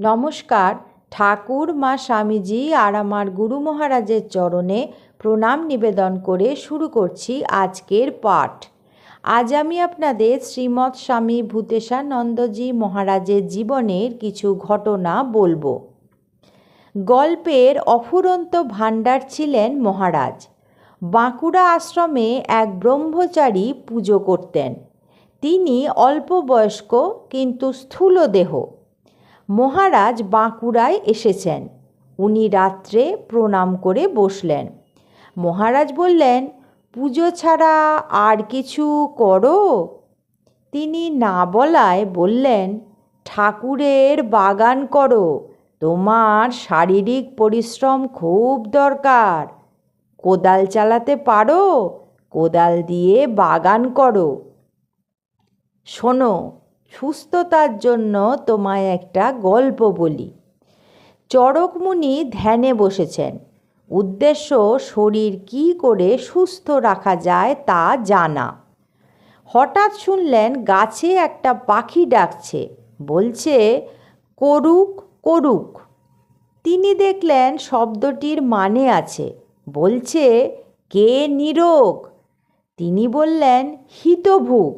নমস্কার। ঠাকুর মা স্বামীজি আর আমার গুরু মহারাজের চরণে প্রণাম নিবেদন করে শুরু করছি আজকের পাঠ। আজ আমি আপনাদের শ্রীমৎ স্বামী ভূতেশানন্দজি মহারাজের জীবনের কিছু ঘটনা বলবো। গল্পের অফুরন্ত ভাণ্ডার ছিলেন মহারাজ। বাঁকুড়া আশ্রমে এক ব্রহ্মচারী পুজো করতেন। তিনি অল্প বয়স্ক কিন্তু স্থূল দেহ। মহারাজ বাঁকুড়ায় এসেছেন। উনি রাত্রে প্রণাম করে বসলেন। মহারাজ বললেন, পুজো ছাড়া আর কিছু করো? তিনি না বলায় বললেন, ঠাকুরের বাগান করো, তোমার শারীরিক পরিশ্রম খুব দরকার। কোদাল চালাতে পারো? কোদাল দিয়ে বাগান করো। শোনো, সুস্থতার জন্য তোমায় একটা গল্প বলি। চরকমুনি ধ্যানে বসেছেন। উদ্দেশ্য শরীর কী করে সুস্থ রাখা যায় তা জানা। হঠাৎ শুনলেন গাছে একটা পাখি ডাকছে, বলছে করুক করুক। তিনি দেখলেন শব্দটির মানে আছে, বলছে কে নিরোগ। তিনি বললেন হিতভুক,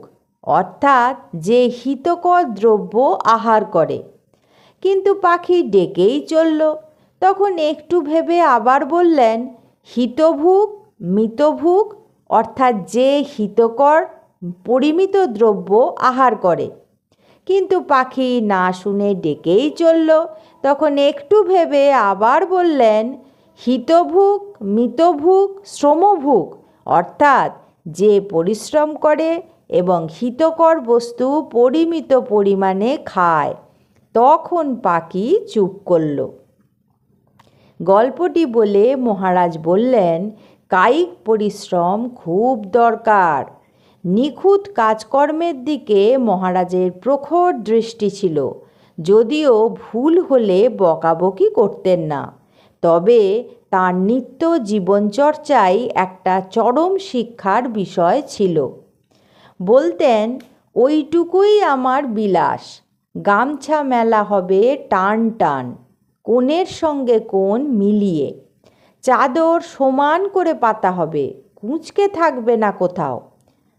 অর্থাৎ যে হিতকর দ্রব্য আহার করে। কিন্তু পাখি ডেকেই চলল। তখন একটু ভেবে আবার বললেন হিতভুক মিতভুক, অর্থাৎ যে হিতকর পরিমিত দ্রব্য আহার করে। কিন্তু পাখি না শুনে ডেকেই চলল। তখন একটু ভেবে আবার বললেন হিতভুক মিতভুক শ্রমভুক, অর্থাৎ যে পরিশ্রম করে এবং হিতকর বস্তু পরিমিত পরিমাণে খায়। তখন পাখি চুপ করল। গল্পটি বলে মহারাজ বললেন, কায়িক পরিশ্রম খুব দরকার। নিখুঁত কাজকর্মের দিকে মহারাজের প্রখর দৃষ্টি ছিল, যদিও ভুল হলে বকাবকি করতেন না। তবে তার নিত্য জীবনচর্চাই একটা চরম শিক্ষার বিষয় ছিল। বলতেন, ওইটুকুই আমার বিলাস। গামছা মেলা হবে টান টান, কোণের সঙ্গে কোণ মিলিয়ে। চাদর সমান করে পাতা হবে, কুঁচকে থাকবে না কোথাও।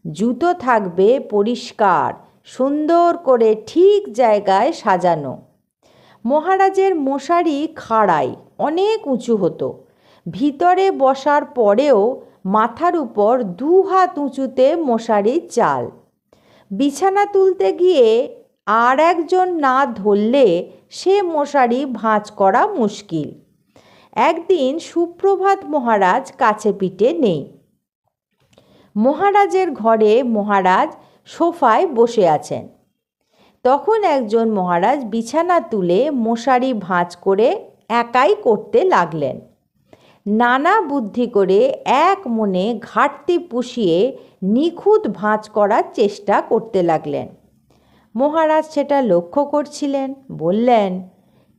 জুতো থাকবে পরিষ্কার, সুন্দর করে ঠিক জায়গায় সাজানো। মহারাজের মশারি খাড়াই অনেক উঁচু হতো। ভিতরে বসার পরেও মাথার উপর 2 হাত উঁচুতে মশারির চাল। বিছানা তুলতে গিয়ে আর একজন না ধরলে সে মশারি ভাঁজ করা মুশকিল। একদিন সুপ্রভাত মহারাজ কাছে পিঠে নেই। মহারাজের ঘরে মহারাজ সোফায় বসে আছেন। তখন একজন মহারাজ বিছানা তুলে মশারি ভাঁজ করে একাই করতে লাগলেন। নানা বুদ্ধি করে এক মনে ঘাটতি পুষিয়ে নিখুঁত ভাঁজ করার চেষ্টা করতে লাগলেন। মহারাজ সেটা লক্ষ্য করছিলেন। বললেন,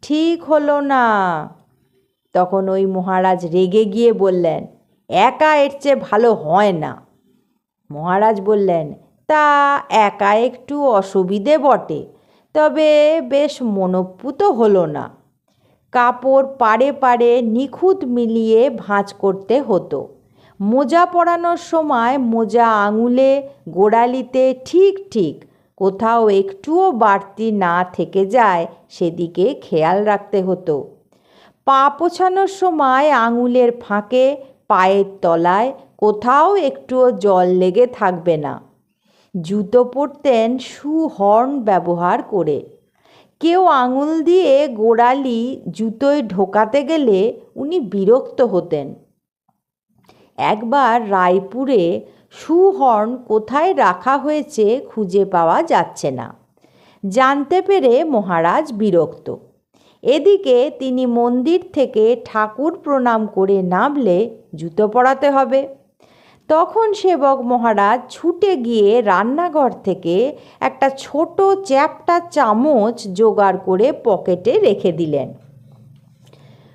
ঠিক হলো না। তখন ওই মহারাজ রেগে গিয়ে বললেন, একা এর চেয়ে ভালো হয় না। মহারাজ বললেন, তা একা একটু অসুবিধে বটে, তবে বেশ মনোপুত হলো না। কাপড় পাড়ে পাড়ে নিখুঁত মিলিয়ে ভাঁজ করতে হতো। মোজা পরানোর সময় মোজা আঙুলে গোড়ালিতে ঠিক ঠিক কোথাও একটুও বাড়তি না থেকে যায় সেদিকে খেয়াল রাখতে হতো। পা পোছানোর সময় আঙুলের ফাঁকে পায়ের তলায় কোথাও একটুও জল লেগে থাকবে না। জুতো পরতেন শু হর্ন ব্যবহার করে। কেউ আঙুল দিয়ে গোড়ালি জুতোয় ঢোকাতে গেলে উনি বিরক্ত হতেন। একবার রায়পুরে শু হর্ন কোথায় রাখা হয়েছে খুঁজে পাওয়া যাচ্ছে না। জানতে পেরে মহারাজ বিরক্ত। এদিকে তিনি মন্দির থেকে ঠাকুর প্রণাম করে নামলে জুতো পরাতে হবে। তখন সেবক মহারাজ ছুটে গিয়ে রান্নাঘর থেকে একটা ছোট চ্যাপ্টা চামচ জোগাড় করে পকেটে রেখে দিলেন।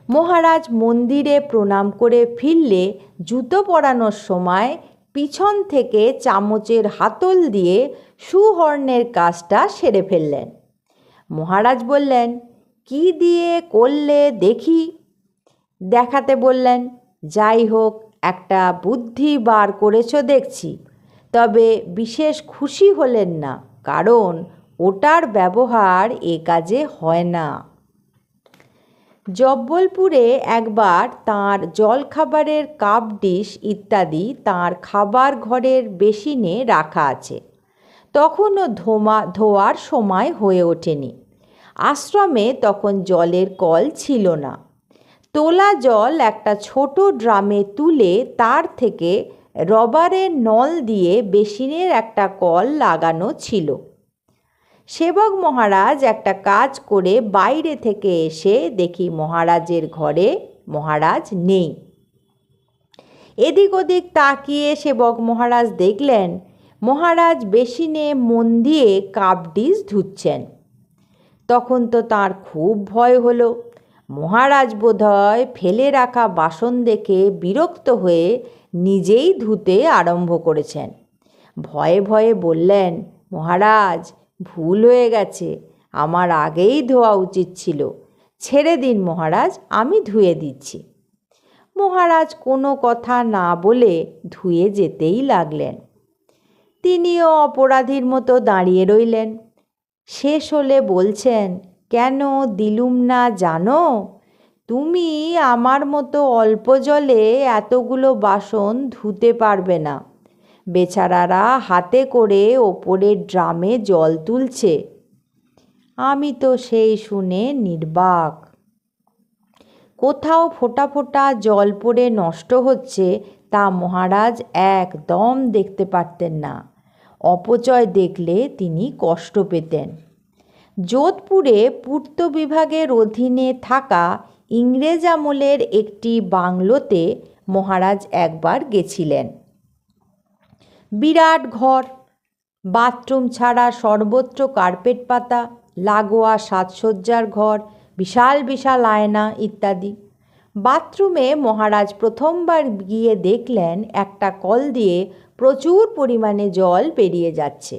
মহারাজ মন্দিরে প্রণাম করে ফিরলে জুতো পরানোর সময় পিছন থেকে চামচের হাতল দিয়ে সুহর্নের কাজটা সেরে ফেললেন। মহারাজ বললেন, কি দিয়ে করলে দেখি। দেখাতে বললেন। যাই হোক, একটা বুদ্ধি বার করেছ দেখছি। তবে বিশেষ খুশি হলেন না, কারণ ওটার ব্যবহার এ কাজে হয় না। জব্বলপুরে একবার তাঁর জলখাবারের কাপ ডিশ ইত্যাদি তাঁর খাবার ঘরের বেসিনে রাখা আছে। তখনও ধোয়ার সময় হয়ে ওঠেনি। আশ্রমে তখন জলের কল ছিল না। তোলা জল একটা ছোট ড্রামে তুলে তার থেকে রবারের নল দিয়ে বেসিনের একটা কল লাগানো ছিল। সেবক মহারাজ একটা কাজ করে বাইরে থেকে এসে দেখি মহারাজের ঘরে মহারাজ নেই। এদিক ওদিক তাকিয়ে সেবক মহারাজ দেখলেন মহারাজ বেসিনে মন দিয়ে কাপ ডিশ ধুচ্ছেন। তখন তো তাঁর খুব ভয় হলো। মহারাজ বোধহয় ফেলে রাখা বাসন দেখে বিরক্ত হয়ে নিজেই ধুতে আরম্ভ করেছেন। ভয়ে ভয়ে বললেন, মহারাজ, ভুল হয়ে গেছে, আমার আগেই ধোয়া উচিত ছিল। ছেড়ে দিন মহারাজ, আমি ধুয়ে দিচ্ছি। মহারাজ কোনো কথা না বলে ধুয়ে যেতেই লাগলেন। তিনিও অপরাধীর মতো দাঁড়িয়ে রইলেন। শেষ হলে বলছেন, কেন দিলুম না জানো? তুমি আমার মতো অল্প জলে এতগুলো বাসন ধুতে পারবে না। বেচারারা হাতে করে ওপরের ড্রামে জল তুলছে। আমি তো সেই শুনে নির্বাক। কোথাও ফোঁটা ফোঁটা জল পড়ে নষ্ট হচ্ছে তা মহারাজ একদম দেখতে পারতেন না। অপচয় দেখলে তিনি কষ্ট পেতেন। যোধপুরে পূর্ত বিভাগের অধীনে থাকা ইংরেজ আমলের একটি বাংলোতে মহারাজ একবার গেছিলেন। বিরাট ঘর, বাথরুম ছাড়া সর্বত্র কার্পেট পাতা, লাগোয়া সাজসজ্জার ঘর, বিশাল বিশাল আয়না ইত্যাদি। বাথরুমে মহারাজ প্রথমবার গিয়ে দেখলেন একটা কল দিয়ে প্রচুর পরিমাণে জল বেরিয়ে যাচ্ছে।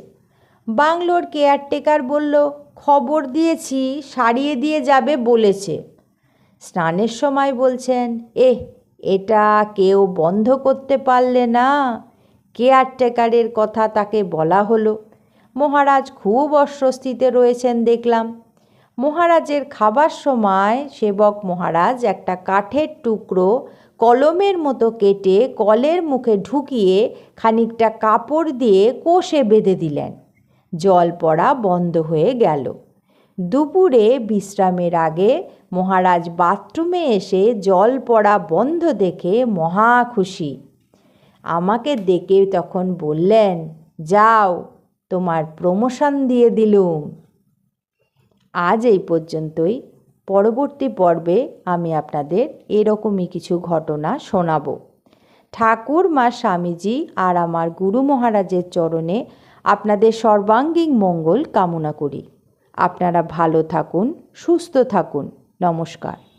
বাংলোর কেয়ারটেকার বলল, খবর দিয়েছি, সারিয়ে দিয়ে যাবে বলেছে। স্নানের সময় বলছেন, এটা কেউ বন্ধ করতে পারলে না। কেয়ারটেকারের কথা তাকে বলা হলো। মহারাজ খুব অস্বস্তিতে রয়েছেন দেখলাম। মহারাজের খাবার সময় সেবক মহারাজ একটা কাঠের টুকরো কলমের মতো কেটে কলের মুখে ঢুকিয়ে খানিকটা কাপড় দিয়ে কোষে বেঁধে দিলেন। জল পড়া বন্ধ হয়ে গেল। দুপুরে বিশ্রামের আগে মহারাজ বাথরুমে এসে জল পড়া বন্ধ দেখে মহা খুশি। আমাকে ডেকে তখন বললেন, যাও, তোমার প্রমোশন দিয়ে দিলুম। আজ এই পর্যন্তই। পরবর্তী পর্বে আমি আপনাদের এরকমই কিছু ঘটনা শোনাব। ঠাকুর মা স্বামীজি আর আমার গুরু মহারাজের চরণে আপনাদের সর্বাঙ্গীন মঙ্গল কামনা করি। আপনারা ভালো থাকুন, সুস্থ থাকুন। নমস্কার।